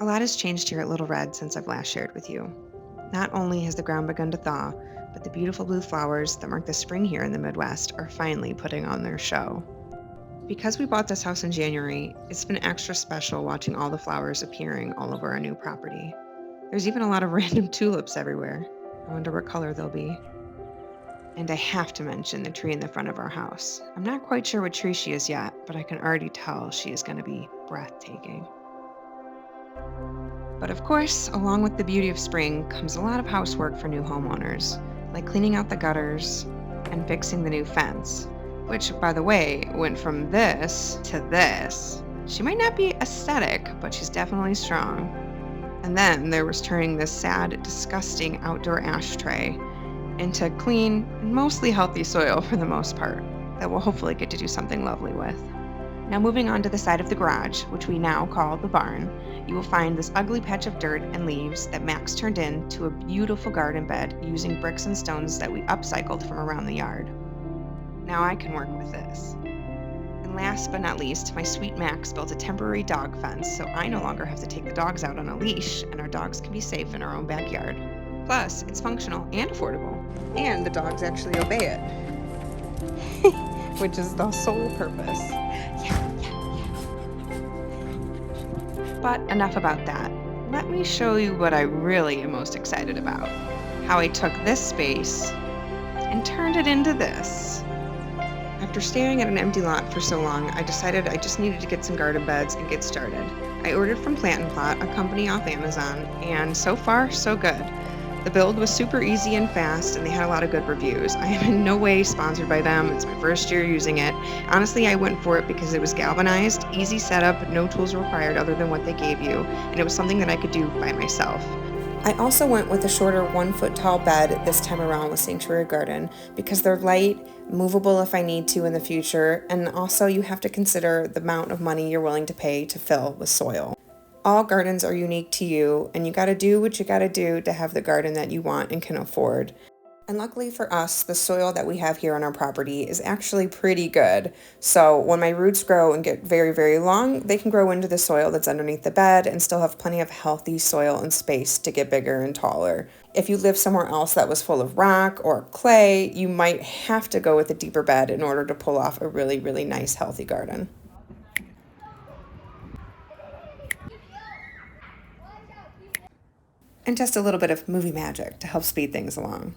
A lot has changed here at Little Red since I've last shared with you. Not only has the ground begun to thaw, but the beautiful blue flowers that mark the spring here in the Midwest are finally putting on their show. Because we bought this house in January, it's been extra special watching all the flowers appearing all over our new property. There's even a lot of random tulips everywhere. I wonder what color they'll be. And I have to mention the tree in the front of our house. I'm not quite sure what tree she is yet, but I can already tell she is going to be breathtaking. But of course, along with the beauty of spring comes a lot of housework for new homeowners, like cleaning out the gutters and fixing the new fence, which, by the way, went from this to this. She might not be aesthetic, but she's definitely strong. And then there was turning this sad, disgusting outdoor ashtray into clean and mostly healthy soil for the most part, that we'll hopefully get to do something lovely with. Now moving on to the side of the garage, which we now call the barn, you will find this ugly patch of dirt and leaves that Max turned into a beautiful garden bed using bricks and stones that we upcycled from around the yard. Now I can work with this. And last but not least, my sweet Max built a temporary dog fence, so I no longer have to take the dogs out on a leash, and our dogs can be safe in our own backyard. Plus, it's functional and affordable, and the dogs actually obey it, which is the sole purpose. But enough about that. Let me show you what I really am most excited about. How I took this space and turned it into this. After staring at an empty lot for so long, I decided I just needed to get some garden beds and get started. I ordered from Plant & Plot, a company off Amazon, and so far, so good. The build was super easy and fast, and they had a lot of good reviews. I am in no way sponsored by them. It's my first year using it. Honestly, I went for it because it was galvanized, easy setup, no tools required other than what they gave you, and it was something that I could do by myself. I also went with a shorter 1-foot tall bed this time around with Sanctuary Garden because they're light, movable if I need to in the future, and also you have to consider the amount of money you're willing to pay to fill with soil. All gardens are unique to you, and you gotta do what you gotta do to have the garden that you want and can afford. And luckily for us, the soil that we have here on our property is actually pretty good. So when my roots grow and get very, very long, they can grow into the soil that's underneath the bed and still have plenty of healthy soil and space to get bigger and taller. If you live somewhere else that was full of rock or clay, you might have to go with a deeper bed in order to pull off a really, really nice, healthy garden. And just a little bit of movie magic to help speed things along.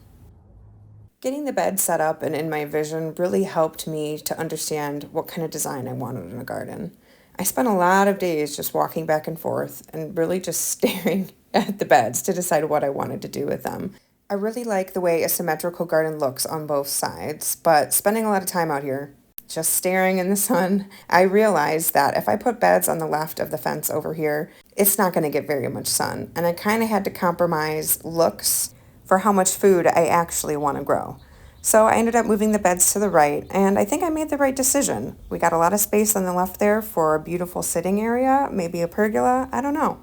Getting the bed set up and in my vision really helped me to understand what kind of design I wanted in a garden. I spent a lot of days just walking back and forth and really just staring at the beds to decide what I wanted to do with them. I really like the way a symmetrical garden looks on both sides, but spending a lot of time out here, just staring in the sun, I realized that if I put beds on the left of the fence over here, it's not going to get very much sun. And I kind of had to compromise looks for how much food I actually want to grow. So I ended up moving the beds to the right, and I think I made the right decision. We got a lot of space on the left there for a beautiful sitting area, maybe a pergola, I don't know.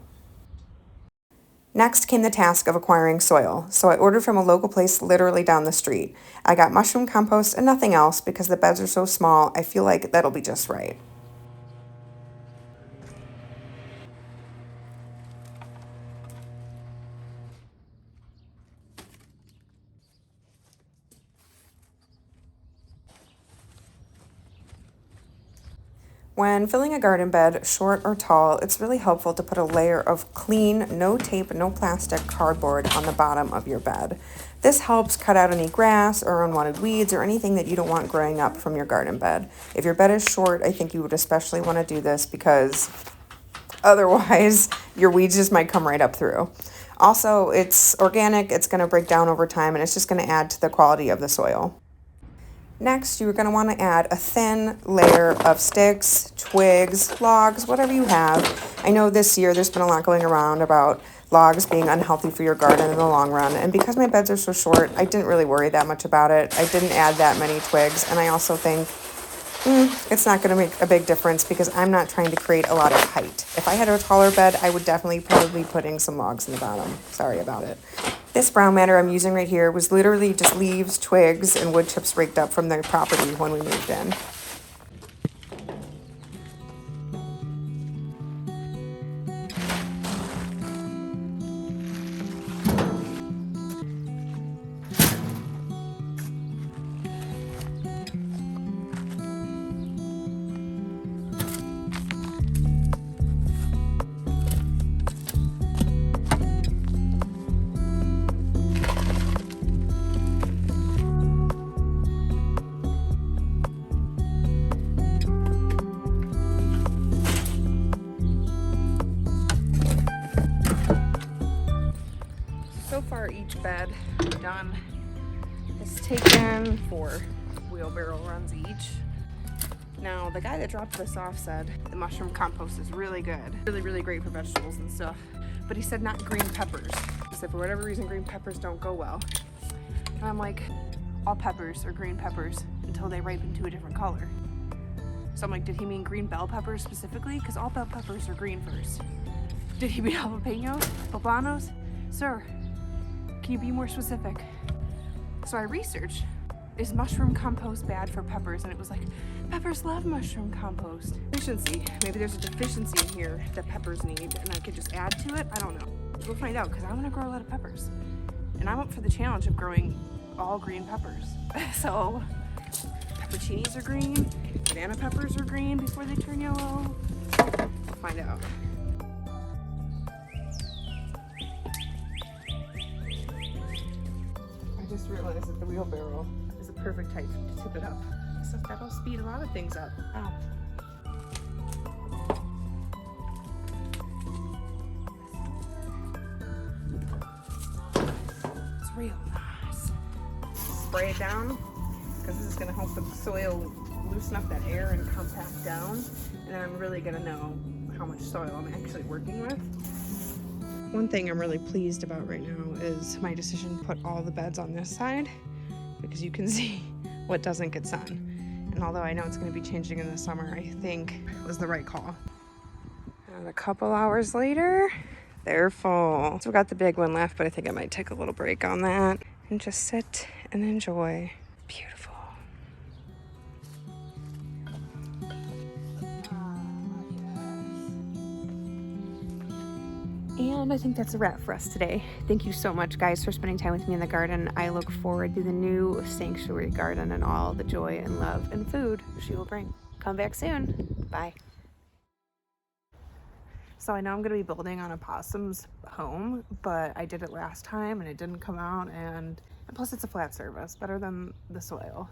Next came the task of acquiring soil, so I ordered from a local place literally down the street. I got mushroom compost and nothing else because the beds are so small, I feel like that'll be just right. When filling a garden bed, short or tall, it's really helpful to put a layer of clean, no tape, no plastic cardboard on the bottom of your bed. This helps cut out any grass or unwanted weeds or anything that you don't want growing up from your garden bed. If your bed is short, I think you would especially want to do this because otherwise your weeds just might come right up through. Also, it's organic, it's going to break down over time, and it's just going to add to the quality of the soil. Next, you're going to want to add a thin layer of sticks, twigs, logs, whatever you have. I know this year there's been a lot going around about logs being unhealthy for your garden in the long run, and because my beds are so short, I didn't really worry that much about it. I didn't add that many twigs, and I also think it's not going to make a big difference because I'm not trying to create a lot of height. If I had a taller bed, I would definitely probably be putting some logs in the bottom. Sorry about it. This brown matter I'm using right here was literally just leaves, twigs, and wood chips raked up from the property when we moved in. bed done. It's taken 4 wheelbarrow runs each. Now, the guy that dropped this off said the mushroom compost is really good. Really, really great for vegetables and stuff. But he said not green peppers. He said for whatever reason, green peppers don't go well. And I'm like, all peppers are green peppers until they ripen to a different color. So I'm like, did he mean green bell peppers specifically? Because all bell peppers are green first. Did he mean jalapenos? Poblanos? Sir, can you be more specific? So I researched, is mushroom compost bad for peppers? And it was like, peppers love mushroom compost. Deficiency. Maybe there's a deficiency in here that peppers need and I could just add to it. I don't know. We'll find out because I want to grow a lot of peppers. And I'm up for the challenge of growing all green peppers. So pepperoncinis are green, banana peppers are green before they turn yellow. We'll find out. I just realized that the wheelbarrow is a perfect height to tip it up. So that'll speed a lot of things up. Ow. It's real nice. Spray it down because this is going to help the soil loosen up that air and compact down. And then I'm really going to know how much soil I'm actually working with. One thing I'm really pleased about right now is my decision to put all the beds on this side because you can see what doesn't get sun. And although I know it's going to be changing in the summer, I think it was the right call. And a couple hours later, they're full. So we got the big one left, but I think I might take a little break on that and just sit and enjoy. Beautiful. And I think that's a wrap for us today. Thank you so much, guys, for spending time with me in the garden. I look forward to the new sanctuary garden and all the joy and love and food she will bring. Come back soon. Bye. So I know I'm going to be building on a possum's home, but I did it last time and it didn't come out. And plus it's a flat surface, better than the soil.